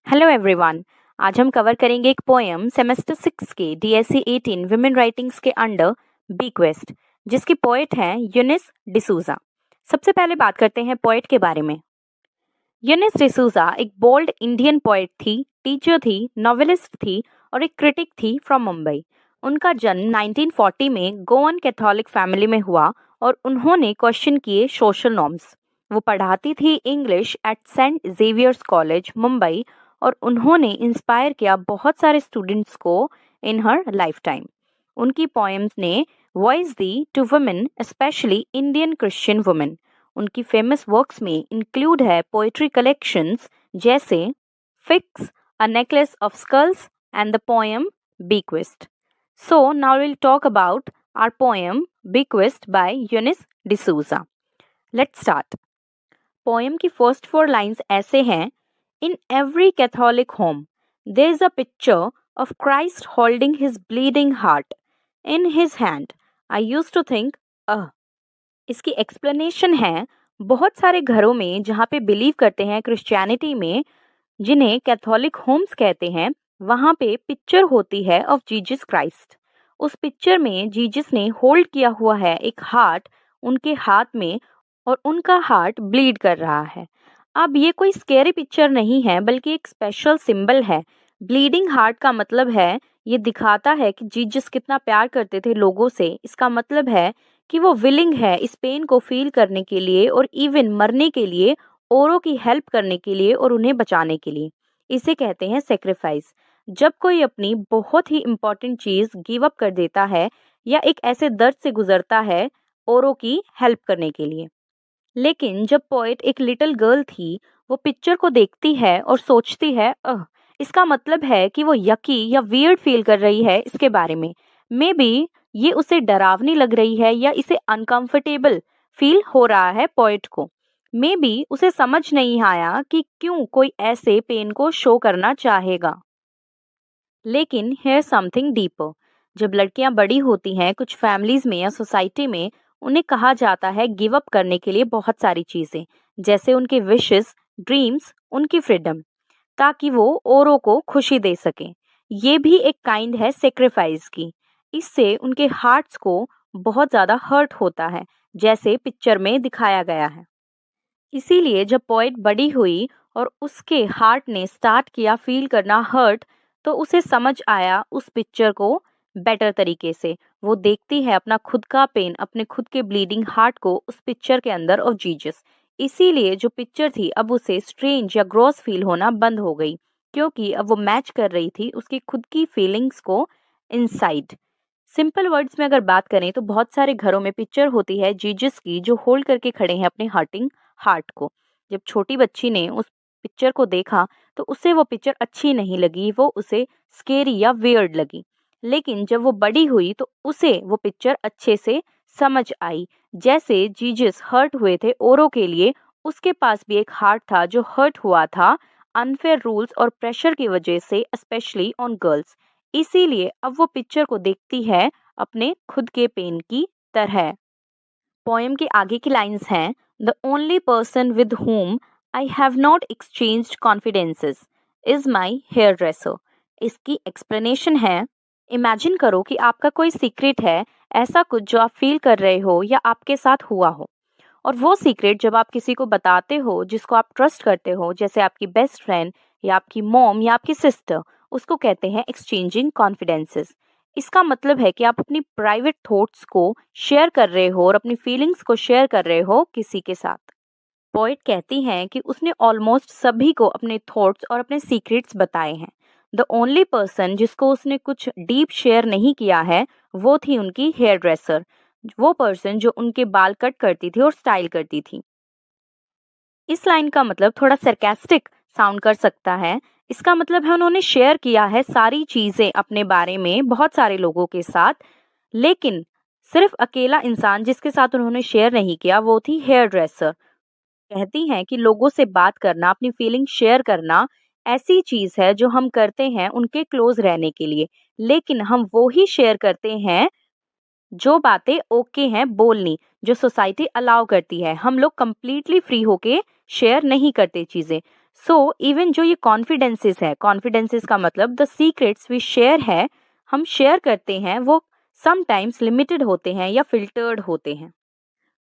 Hello everyone. आज हम cover करेंगे एक पोएम सेमेस्टर 6 के DSC 18 विमेन राइटिंग्स के अंडर बीक्वेस्ट, जिसकी पोएट हैं यूनिस डिसूजा। सबसे पहले बात करते हैं पोएट के बारे में। यूनिस डिसूजा एक बोल्ड इंडियन पोएट थी, टीचर थी, नॉवेलिस्ट थी और एक क्रिटिक थी फ्रॉम मुंबई। उनका जन्म 1940 में गोवन कैथोलिक फैमिली में हुआ और उन्होंने क्वेश्चन किए सोशल नॉर्म्स। वो पढ़ाती थी English at Saint Xavier's College Mumbai और उन्होंने इंस्पायर किया बहुत सारे स्टूडेंट्स को इन हर लाइफ टाइम। उनकी पोएम्स ने वॉइस दी to women, especially Indian Christian women. उनकी फेमस वर्क्स में इंक्लूड है पोएट्री कलेक्शंस जैसे Fix, a necklace of skulls and the poem Bequest. So now will talk about our poem Bequest by Eunice D'Souza. Let's start. Poem की first 4 lines ऐसे हैं। In every Catholic home, there is a picture of Christ holding his bleeding heart in his hand. I used to think, इसकी explanation है, बहुत सारे घरों में जहाँ पे बिलीव करते हैं क्रिश्चियनिटी में, जिन्हें कैथोलिक होम्स कहते हैं, वहाँ पे पिक्चर होती है ऑफ जीसस क्राइस्ट। उस पिक्चर में जीसस ने होल्ड किया हुआ है एक हार्ट उनके हाथ में और उनका हार्ट ब्लीड कर रहा है। अब ये कोई स्केरी पिक्चर नहीं है, बल्कि एक स्पेशल सिंबल है। ब्लीडिंग हार्ट का मतलब है, ये दिखाता है कि जीसस कितना प्यार करते थे लोगों से। इसका मतलब है कि वो विलिंग है इस पेन को फील करने के लिए और इवन मरने के लिए, औरों की हेल्प करने के लिए और उन्हें बचाने के लिए। इसे कहते हैं सेक्रीफाइस। जब कोई अपनी बहुत ही इम्पोर्टेंट चीज गिव अप कर देता है या एक ऐसे दर्द से गुजरता है औरों की हेल्प करने के लिए। लेकिन जब पोएट एक लिटिल गर्ल थी, वो पिक्चर को देखती है और सोचती है, इसका मतलब है कि वो यकी या वियर्ड फील कर रही है इसके बारे में। मे बी ये उसे डरावनी लग रही है या इसे अनकंफर्टेबल फील हो रहा है पोएट को। मे बी उसे समझ नहीं आया कि क्यों कोई ऐसे पेन को शो करना चाहेगा। लेकिन हेयर समथिंग डीपर। जब लड़कियां बड़ी होती हैं, कुछ फैमिलीज में या सोसाइटी में उन्हें कहा जाता है गिव अप करने के लिए बहुत सारी चीजें, जैसे उनके विशेस, ड्रीम्स, उनकी फ्रीडम, ताकि वो औरों को खुशी दे सकें। ये भी एक काइंड है सेक्रीफाइस की। इससे उनके हार्ट्स को बहुत ज़्यादा हर्ट होता है, जैसे पिक्चर में दिखाया गया है। इसीलिए जब पोएट बड़ी हुई और उसके हार्ट ने स्टार्ट किया फील करना हर्ट, तो उसे समझ आया उस पिक्चर को बेटर तरीके से। वो देखती है अपना खुद का पेन, अपने खुद के ब्लीडिंग हार्ट को उस पिक्चर के अंदर ऑफ जीसस। इसीलिए जो पिक्चर थी अब उसे स्ट्रेंज या ग्रॉस फील होना बंद हो गई, क्योंकि अब वो मैच कर रही थी उसकी खुद की फीलिंग्स को इनसाइड। सिंपल वर्ड्स में अगर बात करें तो बहुत सारे घरों में पिक्चर होती है जीसस की, जो होल्ड करके खड़े हैं अपने हर्टिंग हार्ट को। जब छोटी बच्ची ने उस पिक्चर को देखा तो उसे वो पिक्चर अच्छी नहीं लगी, वो उसे स्केरी या वियर्ड लगी। लेकिन जब वो बड़ी हुई तो उसे वो पिक्चर अच्छे से समझ आई। जैसे जीसस हर्ट हुए थे औरों के लिए, उसके पास भी एक हार्ट था जो हर्ट हुआ था अनफेयर रूल्स और प्रेशर की वजह से, स्पेशली ऑन गर्ल्स। इसीलिए अब वो पिक्चर को देखती है अपने खुद के पेन की तरह। पोएम के आगे की लाइंस हैं, the only person with whom I have not exchanged confidences is my hairdresser. इसकी एक्सप्लेनेशन है, इमेजिन करो कि आपका कोई सीक्रेट है, ऐसा कुछ जो आप फील कर रहे हो या आपके साथ हुआ हो। और वो सीक्रेट जब आप किसी को बताते हो जिसको आप ट्रस्ट करते हो, जैसे आपकी बेस्ट फ्रेंड या आपकी मॉम या आपकी सिस्टर, उसको कहते हैं एक्सचेंजिंग कॉन्फिडेंसेस। इसका मतलब है कि आप अपनी प्राइवेट थॉट्स को शेयर कर रहे हो और अपनी फीलिंग्स को शेयर कर रहे हो किसी के साथ। पोएट कहती हैं कि उसने ऑलमोस्ट सभी को अपने थॉट्स और अपने सीक्रेट्स बताए हैं। द ओनली पर्सन जिसको उसने कुछ डीप शेयर नहीं किया है, वो थी उनकी हेयर ड्रेसर, वो पर्सन जो उनके बाल कट करती थी और स्टाइल करती थी। इस लाइन का मतलब थोड़ा सरकास्टिक साउंड कर सकता है। इसका मतलब है उन्होंने शेयर किया है सारी चीजें अपने बारे में बहुत सारे लोगों के साथ, लेकिन सिर्फ अकेला इंसान जिसके साथ उन्होंने शेयर नहीं किया वो थी हेयर ड्रेसर। कहती हैं कि लोगों से बात करना, अपनी फीलिंग शेयर करना ऐसी चीज है जो हम करते हैं उनके क्लोज रहने के लिए, लेकिन हम वो ही शेयर करते हैं जो बातें ओके हैं बोलनी, जो सोसाइटी अलाउ करती है। हम लोग कंप्लीटली फ्री होके शेयर नहीं करते चीजें। सो इवन जो ये कॉन्फिडेंसेस है, कॉन्फिडेंसेस का मतलब द सीक्रेट्स वी शेयर है, हम शेयर करते हैं, वो समटाइम्स लिमिटेड होते हैं या फिल्टर्ड होते हैं।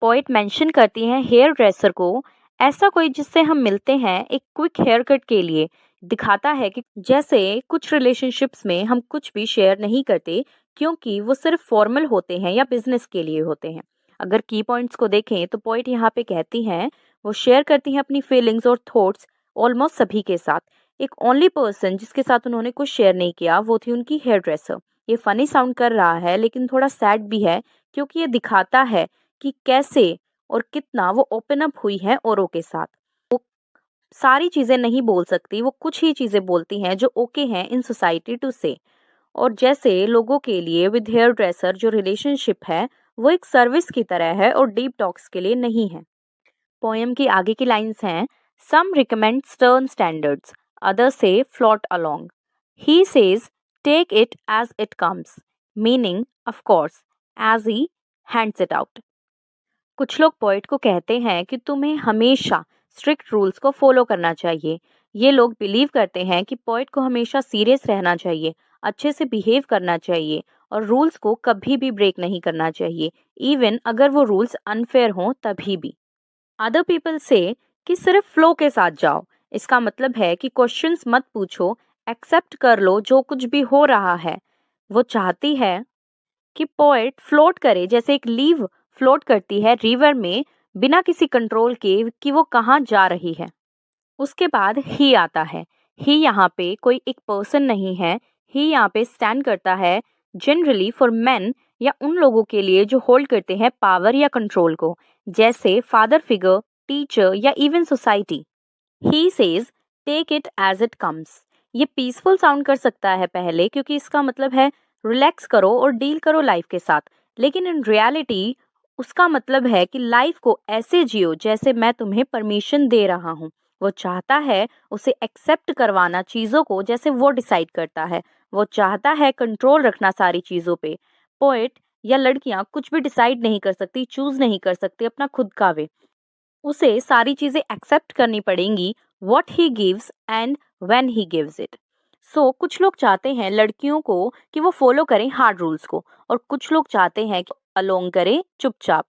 पोइट मेंशन करती हैं हेयर ड्रेसर को, ऐसा कोई जिससे हम मिलते हैं एक क्विक हेयर कट के लिए, दिखाता है कि जैसे कुछ रिलेशनशिप्स में हम कुछ भी शेयर नहीं करते क्योंकि वो सिर्फ फॉर्मल होते हैं या बिजनेस के लिए होते हैं। अगर की पॉइंट्स को देखें तो पोइट यहाँ पे कहती हैं वो शेयर करती हैं अपनी फीलिंग्स और थॉट्स ऑलमोस्ट सभी के साथ। एक ओनली पर्सन जिसके साथ उन्होंने कुछ शेयर नहीं किया वो थी उनकी हेयर ड्रेसर। ये फनी साउंड कर रहा है लेकिन थोड़ा सैड भी है, क्योंकि ये दिखाता है कि कैसे और कितना वो ओपन अप हुई है औरों के साथ। वो सारी चीजें नहीं बोल सकती, वो कुछ ही चीजें बोलती हैं जो ओके हैं इन सोसाइटी टू से। और जैसे लोगों के लिए विद हेयर ड्रेसर जो रिलेशनशिप है वो एक सर्विस की तरह है और डीप टॉक्स के लिए नहीं है। पोएम की आगे की लाइंस हैं, some recommend stern standards, others say float along, he says take it as it comes, meaning of course as he hands it out. कुछ लोग पोइट को कहते हैं कि तुम्हें हमेशा स्ट्रिक्ट रूल्स को फॉलो करना चाहिए। ये लोग बिलीव करते हैं कि पोइट को हमेशा सीरियस रहना चाहिए, अच्छे से बिहेव करना चाहिए और रूल्स को कभी भी ब्रेक नहीं करना चाहिए, इवन अगर वो रूल्स अनफेयर हों तभी भी। अदर पीपल से कि सिर्फ फ्लो के साथ जाओ, इसका मतलब है कि क्वेश्चंस मत पूछो, एक्सेप्ट कर लो जो कुछ भी हो रहा है। वो चाहती है कि पोएट फ्लोट करे जैसे एक लीव फ्लोट करती है रिवर में, बिना किसी कंट्रोल के कि वो कहाँ जा रही है। उसके बाद ही आता है। ही यहाँ पे कोई एक पर्सन नहीं है, ही यहाँ पे स्टैंड करता है जनरली फॉर मेन या उन लोगों के लिए जो होल्ड करते हैं पावर या कंट्रोल को, जैसे फादर फिगर, टीचर या even society. He says take it as it comes. ये पीसफुल साउंड कर सकता है पहले, क्योंकि इसका मतलब है रिलैक्स करो और डील करो लाइफ के साथ, लेकिन इन रियलिटी उसका मतलब है कि लाइफ को ऐसे जियो जैसे मैं तुम्हें परमिशन दे रहा हूँ। वो चाहता है उसे एक्सेप्ट करवाना चीज़ों को जैसे वो डिसाइड करता है। वो चाहता है कंट्रोल रखना सारी चीज़ों पे। पोएट या लड़कियां कुछ भी डिसाइड नहीं कर सकती, चूज नहीं कर सकती अपना खुद का वे। उसे सारी चीजें एक्सेप्ट करनी पड़ेंगी, what he gives and when he gives it. So कुछ लोग चाहते हैं लड़कियों को कि वो फॉलो करें हार्ड रूल्स को, और कुछ लोग चाहते हैं कि अलोंग करें चुपचाप।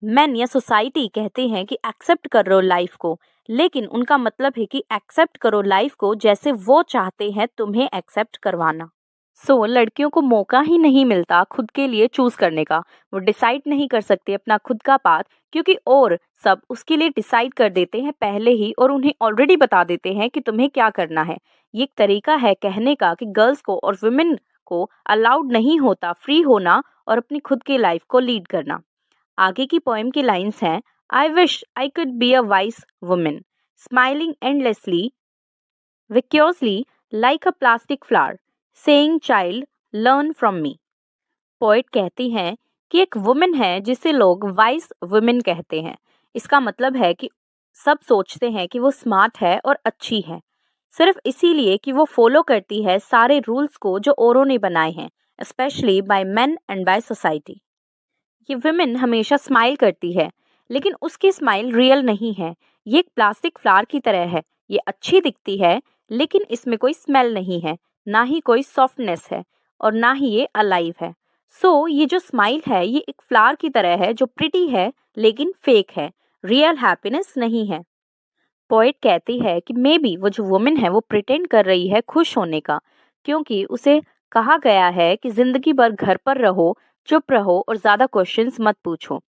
मैन या सोसाइटी कहते हैं कि एक्सेप्ट करो लाइफ को, लेकिन उनका मतलब है कि एक्सेप्ट करो लाइफ को जैसे वो चाहते हैं तुम्हें एक्सेप्ट करवाना। सो लड़कियों को मौका ही नहीं मिलता खुद के लिए चूज करने का। वो डिसाइड नहीं कर सकती अपना खुद का पाथ, क्योंकि और सब उसके लिए डिसाइड कर देते हैं पहले ही और उन्हें ऑलरेडी बता देते हैं कि तुम्हें क्या करना है। ये एक तरीका है कहने का कि गर्ल्स को और वुमेन को अलाउड नहीं होता फ्री होना और अपनी खुद की लाइफ को लीड करना। आगे की पोएम की लाइंस हैं, I wish I could be a vice women, smiling endlessly viciously like a plastic flower, saying child learn from me। Poet कहती हैं कि एक वुमेन है जिसे लोग वाइस वुमेन कहते हैं। इसका मतलब है कि सब सोचते हैं कि वो स्मार्ट है और अच्छी है, सिर्फ इसीलिए कि वो फॉलो करती है सारे रूल्स को जो औरों ने बनाए हैं, specially by men and by society. ये वुमेन हमेशा स्माइल करती है, लेकिन उसकी स्माइल रियल नहीं है। ये एक प्लास्टिक फ्लावर की तरह है। ये अच्छी दिखती है लेकिन इसमें कोई स्मेल नहीं है, ना ही कोई सॉफ्टनेस है और ना ही ये अलाइव है। सो ये जो स्माइल है ये एक फ्लावर की तरह है जो प्रिटी है लेकिन फेक है, रियल हैप्पीनेस नहीं है। पोएट कहती है कि मे बी वो जो वुमेन है वो प्रिटेंड कर रही है खुश होने का, क्योंकि उसे कहा गया है कि जिंदगी भर घर पर रहो, चुप रहो और ज्यादा क्वेश्चंस मत पूछो।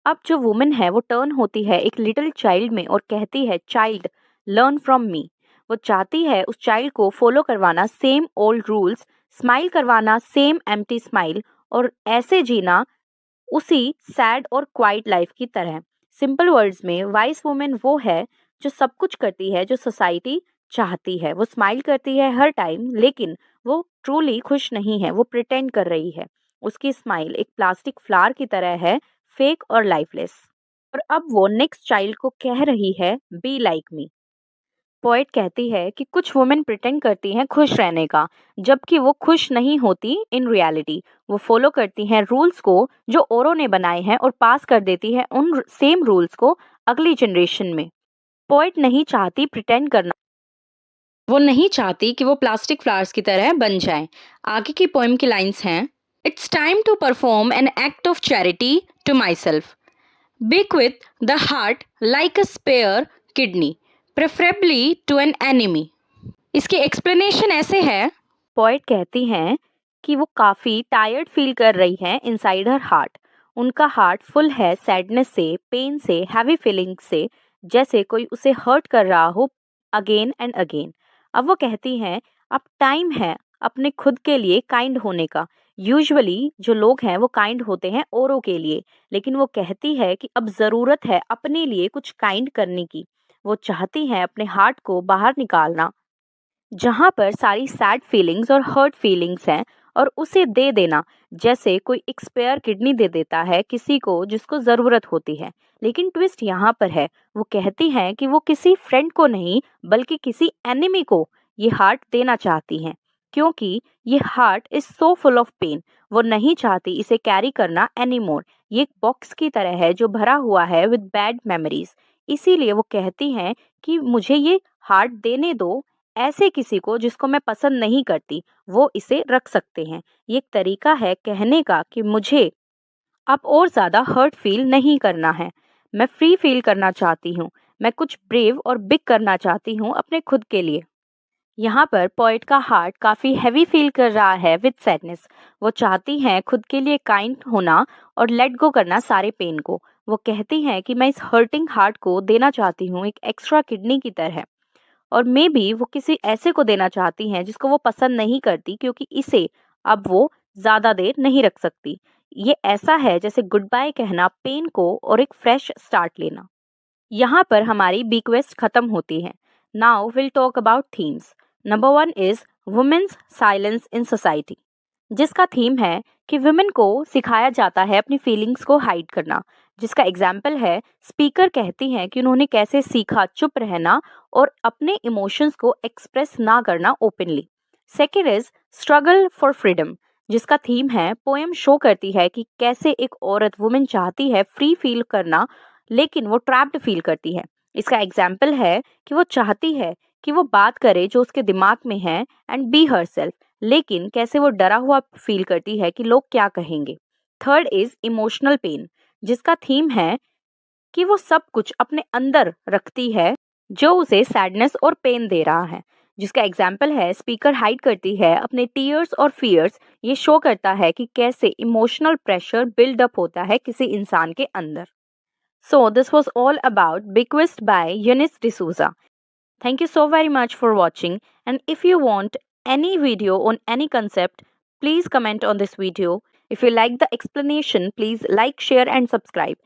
अब जो वुमेन है वो टर्न होती है एक लिटिल चाइल्ड में और कहती है चाइल्ड लर्न फ्रॉम मी। वो चाहती है उस चाइल्ड को फॉलो करवाना सेम ओल्ड रूल्स, स्माइल करवाना सेम एम्प्टी स्माइल और ऐसे जीना उसी सैड और क्वाइट लाइफ की तरह। सिंपल वर्ड्स में वाइस वुमेन वो है जो सब कुछ करती है जो सोसाइटी चाहती है। वो स्माइल करती है हर टाइम लेकिन वो ट्रूली खुश नहीं है, वो प्रिटेंड कर रही है। उसकी स्माइल एक प्लास्टिक फ्लावर की तरह है, फेक और लाइफलेस। और अब वो नेक्स्ट चाइल्ड को कह रही है बी लाइक मी। पोएट कहती है कि कुछ वुमेन प्रिटेंड करती हैं खुश रहने का, जबकि वो खुश नहीं होती इन रियलिटी। वो फॉलो करती हैं रूल्स को जो औरों ने बनाए हैं और पास कर देती है उन सेम रूल्स को अगली जनरेशन में। पोएट नहीं चाहती प्रिटेंड करना, वो नहीं चाहती कि वो प्लास्टिक फ्लावर्स की तरह बन जाए। आगे की पोएम की लाइंस हैं, it's time to perform an act of charity to myself, bake with the heart like a spare kidney, preferably to an enemy. इसकी एक्सप्लेनेशन ऐसे है, पोएट कहती हैं कि वो काफ़ी टायर्ड फील कर रही हैं इनसाइड हर हार्ट। उनका हार्ट फुल है सैडनेस से, पेन से, हैवी फीलिंग से, जैसे कोई उसे हर्ट कर रहा हो अगेन एंड अगेन। अब वो कहती हैं अब टाइम है अपने खुद के लिए काइंड होने का। यूजुअली जो लोग हैं वो काइंड होते हैं औरों के लिए, लेकिन वो कहती है कि अब ज़रूरत है अपने लिए कुछ काइंड करने की। वो चाहती हैं अपने हार्ट को बाहर निकालना, जहाँ पर सारी सैड फीलिंग्स और हर्ट फीलिंग्स हैं, और उसे दे देना, जैसे कोई एक स्पेयर किडनी दे देता है किसी को जिसको ज़रूरत होती है। लेकिन ट्विस्ट यहाँ पर है, वो कहती हैं कि वो किसी फ्रेंड को नहीं बल्कि किसी एनिमी को ये हार्ट देना चाहती हैं, क्योंकि ये heart is so full of pain. वो नहीं चाहती इसे कैरी करना एनी मोर। ये एक बॉक्स की तरह है जो भरा हुआ है विद बैड मेमोरीज। इसीलिए वो कहती हैं कि मुझे ये हार्ट देने दो, ऐसे किसी को जिसको मैं पसंद नहीं करती, वो इसे रख सकते हैं। ये एक तरीका है कहने का कि मुझे अब और ज़्यादा हर्ट फील नहीं करना है। मैं फ्री फील करना चाहती हूँ। मैं कुछ ब्रेव और बिग करना चाहती हूँ अपने खुद के लिए। यहाँ पर पोएट का हार्ट काफ़ी हैवी फील कर रहा है विद सैडनेस। वो चाहती हैं खुद के लिए काइंड होना और लेट गो करना सारे पेन को। वो कहती हैं कि मैं इस हर्टिंग हार्ट को देना चाहती हूँ एक एक्स्ट्रा किडनी की तरह, और मे बी वो किसी ऐसे को देना चाहती हैं जिसको वो पसंद नहीं करती, क्योंकि इसे अब वो ज़्यादा देर नहीं रख सकती। ये ऐसा है जैसे गुड बाय कहना पेन को और एक फ्रेश स्टार्ट लेना। यहाँ पर हमारी बीक्वेस्ट खत्म होती है। Now will talk about themes. Number 1 is women's silence in society, जिसका थीम है कि वुमेन को सिखाया जाता है अपनी फीलिंग्स को हाइड करना। जिसका एग्जाम्पल है, स्पीकर कहती हैं कि उन्होंने कैसे सीखा चुप रहना और अपने इमोशंस को एक्सप्रेस ना करना openly. Second is struggle for freedom, जिसका थीम है पोएम शो करती है कि कैसे एक औरत वुमेन चाहती है फ्री फील करना, लेकिन वो ट्रैप्ड फील करती है। इसका एग्जाम्पल है कि वो चाहती है कि वो बात करे जो उसके दिमाग में है एंड बी हरसेल्फ, लेकिन कैसे वो डरा हुआ फील करती है कि लोग क्या कहेंगे। थर्ड इज इमोशनल पेन, जिसका थीम है कि वो सब कुछ अपने अंदर रखती है जो उसे सैडनेस और पेन दे रहा है। जिसका एग्जाम्पल है, स्पीकर हाइड करती है अपने टीयर्स और फियर्स। ये शो करता है कि कैसे इमोशनल प्रेशर बिल्ड अप होता है किसी इंसान के अंदर। So, this was all about Bequest by Eunice D'Souza. Thank you so very much for watching. And if you want any video on any concept, please comment on this video. If you like the explanation, please like, share, and subscribe.